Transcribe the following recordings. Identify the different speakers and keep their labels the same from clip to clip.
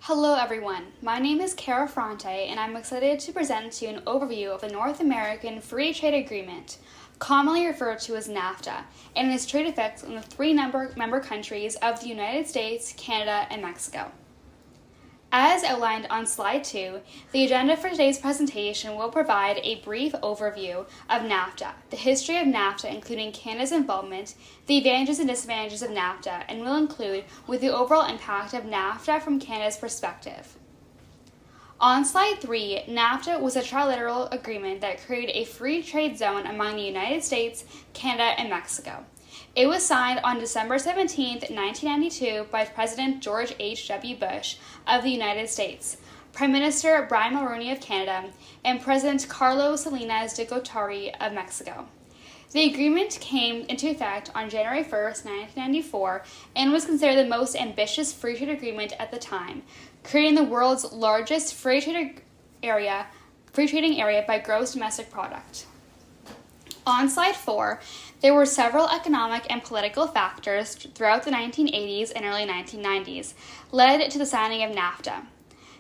Speaker 1: Hello everyone, my name is Cara Ferrante and I'm excited to present to you an overview of the North American Free Trade Agreement, commonly referred to as NAFTA, and its trade effects on the three member countries of the United States, Canada, and Mexico. As outlined on slide 2, the agenda for today's presentation will provide a brief overview of NAFTA, the history of NAFTA including Canada's involvement, the advantages and disadvantages of NAFTA, and will include with the overall impact of NAFTA from Canada's perspective. On slide 3, NAFTA was a trilateral agreement that created a free trade zone among the United States, Canada, and Mexico. It was signed on December 17, 1992 by President George H.W. Bush of the United States, Prime Minister Brian Mulroney of Canada, and President Carlos Salinas de Gortari of Mexico. The agreement came into effect on January 1, 1994, and was considered the most ambitious free trade agreement at the time, creating the world's largest free trading area by gross domestic product. On slide 4, there were several economic and political factors throughout the 1980s and early 1990s led to the signing of NAFTA.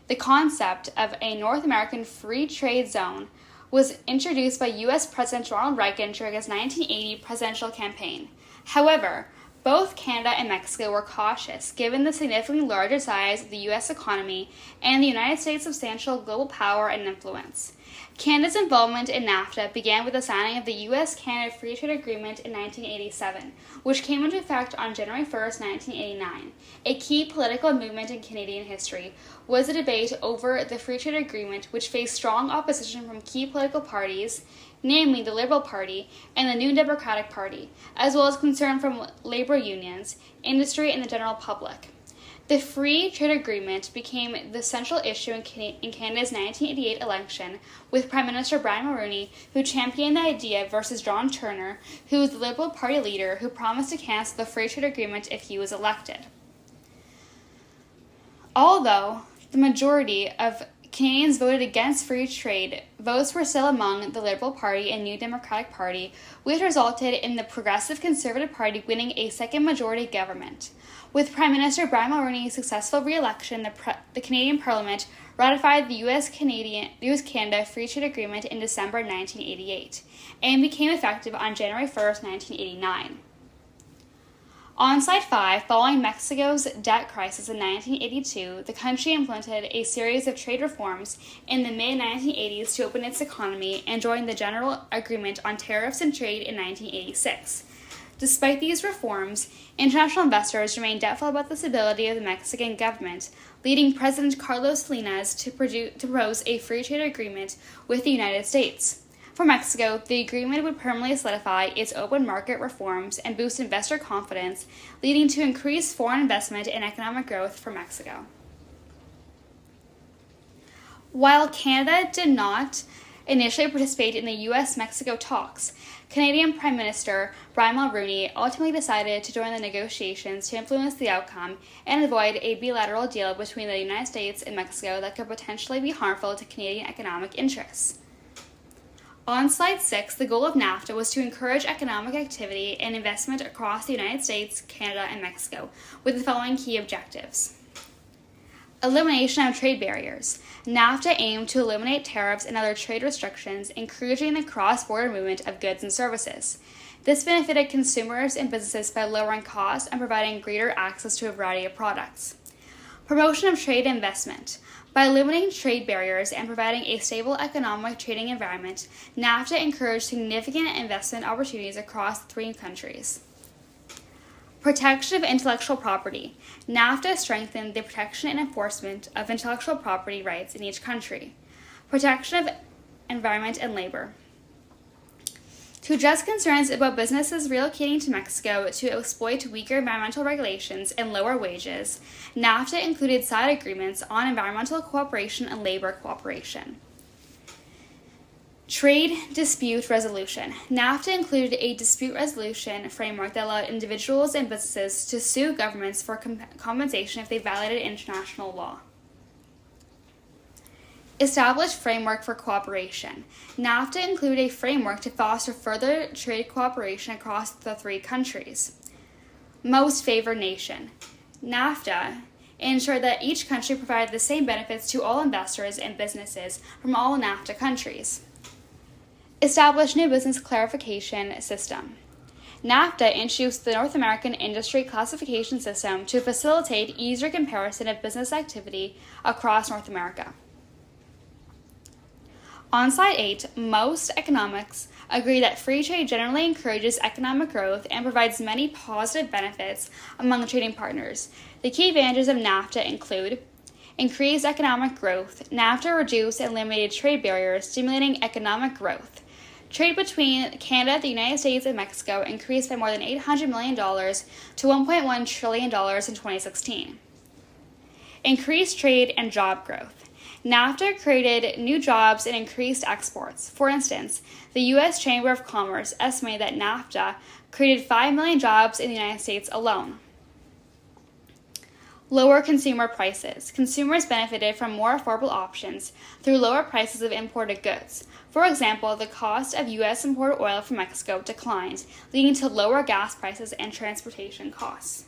Speaker 1: The concept of a North American Free Trade Zone was introduced by U.S. President Ronald Reagan during his 1980 presidential campaign. However, both Canada and Mexico were cautious given the significantly larger size of the U.S. economy and the United States' substantial global power and influence. Canada's involvement in NAFTA began with the signing of the U.S.-Canada Free Trade Agreement in 1987, which came into effect on January 1, 1989. A key political movement in Canadian history was the debate over the Free Trade Agreement, which faced strong opposition from key political parties, namely the Liberal Party and the New Democratic Party, as well as concern from labor unions, industry, and the general public. The Free Trade Agreement became the central issue in Canada's 1988 election, with Prime Minister Brian Mulroney, who championed the idea, versus John Turner, who was the Liberal Party leader who promised to cancel the Free Trade Agreement if he was elected. Although the majority of Canadians voted against free trade, votes were still among the Liberal Party and New Democratic Party, which resulted in the Progressive Conservative Party winning a second majority government. With Prime Minister Brian Mulroney's successful re-election, the Canadian Parliament ratified the U.S.-Canada Free Trade Agreement in December 1988 and became effective on January 1, 1989. On slide 5, following Mexico's debt crisis in 1982, the country implemented a series of trade reforms in the mid-1980s to open its economy and joined the General Agreement on Tariffs and Trade in 1986. Despite these reforms, international investors remained doubtful about the stability of the Mexican government, leading President Carlos Salinas to propose a free trade agreement with the United States. For Mexico, the agreement would permanently solidify its open market reforms and boost investor confidence, leading to increased foreign investment and economic growth for Mexico. While Canada did not initially participate in the U.S.-Mexico talks, Canadian Prime Minister Brian Mulroney ultimately decided to join the negotiations to influence the outcome and avoid a bilateral deal between the United States and Mexico that could potentially be harmful to Canadian economic interests. On slide 6, the goal of NAFTA was to encourage economic activity and investment across the United States, Canada, and Mexico, with the following key objectives. Elimination of trade barriers. NAFTA aimed to eliminate tariffs and other trade restrictions, encouraging the cross-border movement of goods and services. This benefited consumers and businesses by lowering costs and providing greater access to a variety of products. Promotion of trade and investment. By eliminating trade barriers and providing a stable economic trading environment, NAFTA encouraged significant investment opportunities across the three countries. Protection of intellectual property. NAFTA strengthened the protection and enforcement of intellectual property rights in each country. Protection of environment and labor. To address concerns about businesses relocating to Mexico to exploit weaker environmental regulations and lower wages, NAFTA included side agreements on environmental cooperation and labor cooperation. Trade dispute resolution. NAFTA included a dispute resolution framework that allowed individuals and businesses to sue governments for compensation if they violated international law. Established framework for cooperation. NAFTA included a framework to foster further trade cooperation across the three countries. Most favored nation. NAFTA and ensured that each country provided the same benefits to all investors and businesses from all NAFTA countries. Establish new business classification system. NAFTA introduced the North American Industry Classification System to facilitate easier comparison of business activity across North America. On slide 8, most economics agree that free trade generally encourages economic growth and provides many positive benefits among trading partners. The key advantages of NAFTA include increased economic growth. NAFTA reduced and eliminated trade barriers, stimulating economic growth. Trade between Canada, the United States, and Mexico increased by more than $800 million to $1.1 trillion in 2016. Increased trade and job growth. NAFTA created new jobs and increased exports. For instance, the U.S. Chamber of Commerce estimated that NAFTA created 5 million jobs in the United States alone. Lower consumer prices. Consumers benefited from more affordable options through lower prices of imported goods. For example, the cost of U.S. imported oil from Mexico declined, leading to lower gas prices and transportation costs.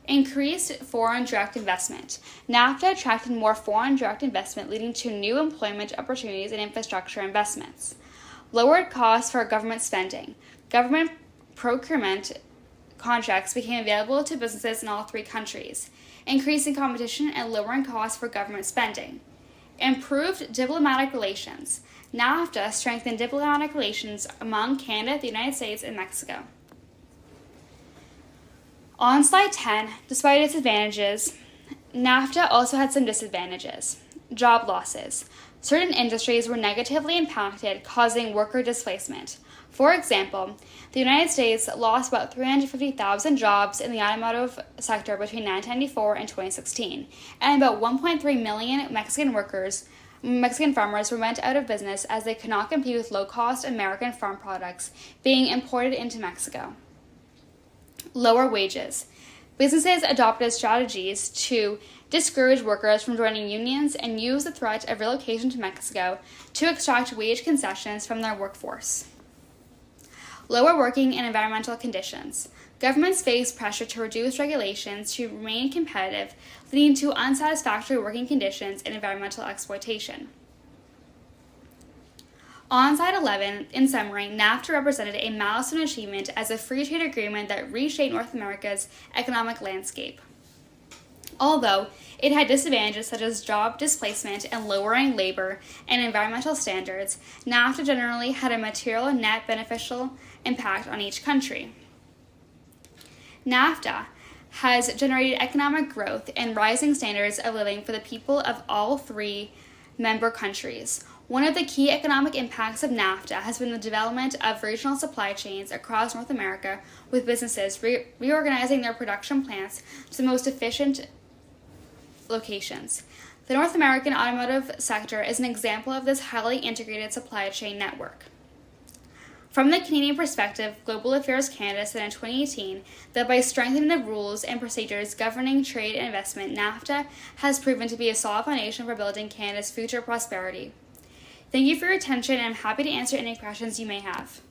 Speaker 1: Increased foreign direct investment. NAFTA attracted more foreign direct investment, leading to new employment opportunities and infrastructure investments. Lowered costs for government spending. Government procurement contracts became available to businesses in all 3 countries, increasing competition and lowering costs for government spending. Improved diplomatic relations. NAFTA strengthened diplomatic relations among Canada, the United States, and Mexico. On slide 10, despite its advantages, NAFTA also had some disadvantages. Job losses. Certain industries were negatively impacted, causing worker displacement. For example, the United States lost about 350,000 jobs in the automotive sector between 1994 and 2016, and about 1.3 million Mexican farmers went out of business as they could not compete with low-cost American farm products being imported into Mexico. Lower wages. Businesses adopted strategies to discourage workers from joining unions and use the threat of relocation to Mexico to extract wage concessions from their workforce. Lower working and environmental conditions. Governments faced pressure to reduce regulations to remain competitive, leading to unsatisfactory working conditions and environmental exploitation. On slide 11, in summary, NAFTA represented a milestone achievement as a free trade agreement that reshaped North America's economic landscape. Although it had disadvantages such as job displacement and lowering labor and environmental standards, NAFTA generally had a material and net beneficial impact on each country. NAFTA has generated economic growth and rising standards of living for the people of all 3 member countries. One of the key economic impacts of NAFTA has been the development of regional supply chains across North America, with businesses reorganizing their production plants to the most efficient locations. The North American automotive sector is an example of this highly integrated supply chain network. From the Canadian perspective, Global Affairs Canada said in 2018 that by strengthening the rules and procedures governing trade and investment, NAFTA has proven to be a solid foundation for building Canada's future prosperity. Thank you for your attention, and I'm happy to answer any questions you may have.